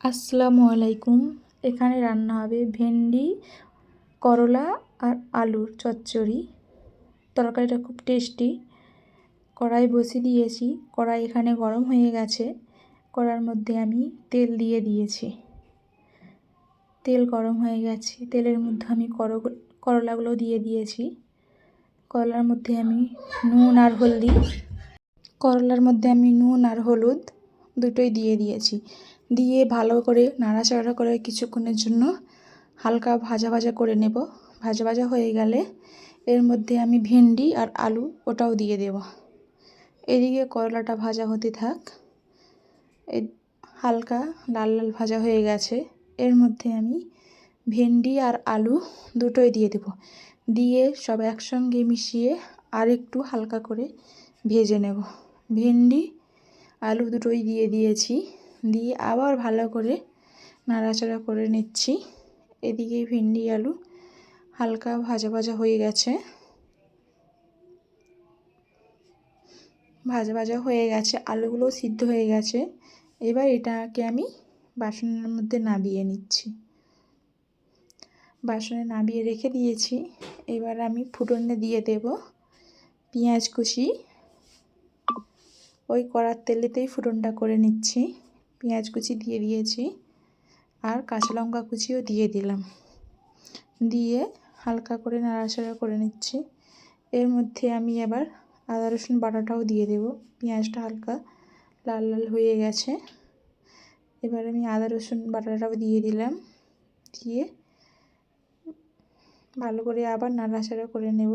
আসসালামু আলাইকুম। এখানে রান্না হবে ভেন্ডি, করলা আর আলুর চচ্চড়ি। তরকারিটা খুব টেস্টি। কড়াই বসিয়ে দিয়েছি, কড়াই এখানে গরম হয়ে গেছে। কড়ার মধ্যে আমি তেল দিয়ে দিয়েছি। তেল গরম হয়ে গেছে, তেলের মধ্যে আমি করলাগুলো দিয়ে দিয়েছি। করলার মধ্যে আমি নুন আর হলদি করলার মধ্যে আমি নুন আর হলুদ দুটোই দিয়ে দিয়েছি। দিয়ে ভালো করে নাড়াচাড়া করে কিছুক্ষণের জন্য হালকা ভাজা ভাজা করে নেব। ভাজা ভাজা হয়ে গেলে এর মধ্যে আমি ভেন্ডি আর আলু ওটাও দিয়ে দেব। এদিকে করলাটা ভাজা হতে থাক। হালকা লাল লাল ভাজা হয়ে গেছে, এর মধ্যে আমি ভেন্ডি আর আলু দুটোই দিয়ে দেব। দিয়ে সব একসঙ্গে মিশিয়ে আর একটু হালকা করে ভেজে নেব। ভেন্ডি আলু দুটোই দিয়ে দিয়েছি, দিয়ে আবার ভালো করে নাড়াচাড়া করে নিচ্ছি। এদিকে ভেন্ডি আলু হালকা ভাজা ভাজা হয়ে গেছে। ভাজা ভাজা হয়ে গেছে, আলুগুলো সিদ্ধ হয়ে গেছে। এবার এটাকে আমি বাসনের মধ্যে নামিয়ে নিচ্ছি। বাসনে নামিয়ে রেখে দিয়েছি। এবার আমি ফুটনে দিয়ে দেব পেঁয়াজ কুচি। ওই কড়ার তেলেতেই ফুটনটা করে নিচ্ছি। পেঁয়াজ কুচি দিয়ে দিয়েছি আর কাঁচা লঙ্কা কুচিও দিয়ে দিলাম। দিয়ে হালকা করে নাড়াচাড়া করে নিচ্ছি। এর মধ্যে আমি এবার আদা রসুন বাটাটাও দিয়ে দেব। পেঁয়াজটা হালকা লাল লাল হয়ে গেছে, এবার আমি আদা রসুন বাটাটাও দিয়ে দিলাম। দিয়ে ভালো করে আবার নাড়াচাড়া করে নেব।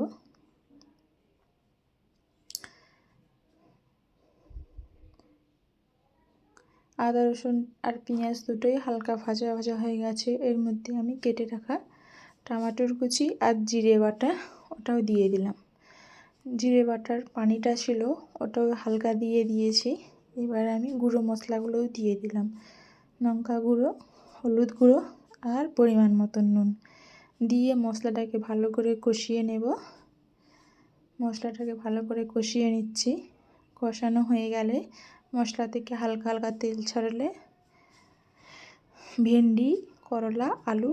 আদা রসুন আর পেঁয়াজ দুটোই হালকা ভাজা ভাজা হয়ে গেছে। এর মধ্যে আমি কেটে রাখা টমেটোর কুচি আর জিরে বাটা ওটাও দিয়ে দিলাম। জিরে বাটার পানিটা ছিল ওটাও হালকা দিয়ে দিয়েছি। এবার আমি গুঁড়ো মশলাগুলোও দিয়ে দিলাম, লঙ্কা গুঁড়ো, হলুদ গুঁড়ো আর পরিমাণ মতন নুন দিয়ে মশলাটাকে ভালো করে কষিয়ে নেব। মশলাটাকে ভালো করে কষিয়ে নিচ্ছি। কষানো হয়ে গেলে মশলা থেকে হালকা হালকা তেল ছাড়লে ভেন্ডি, করলা, আলু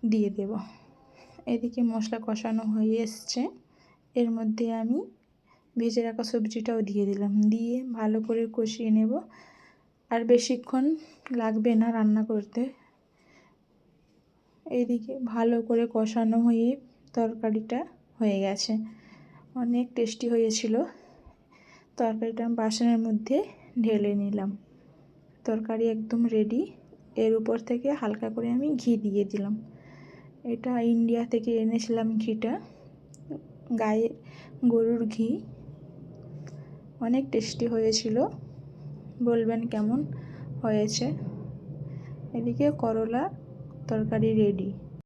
দিয়ে দেব। এদিকে মশলা কষানো হয়ে এসছে, এর মধ্যে আমি ভেজে রাখা সবজিটাও দিয়ে দিলাম। দিয়ে ভালো করে কষিয়ে নেব। আর বেশিক্ষণ লাগবে না রান্না করতে। এইদিকে ভালো করে কষানো হয়ে তরকারিটা হয়ে গেছে, অনেক টেস্টি হয়েছিল। তরকারিটা আমি বাসনের মধ্যে ঢেলে নিলাম। তরকারি একদম রেডি। এর উপর থেকে হালকা করে আমি ঘি দিয়ে দিলাম। এটা ইন্ডিয়া থেকে এনেছিলাম ঘিটা, গায়ে গরুর ঘি। অনেক টেস্টি হয়েছিল, বলবেন কেমন হয়েছে। এদিকে করলা তরকারি রেডি।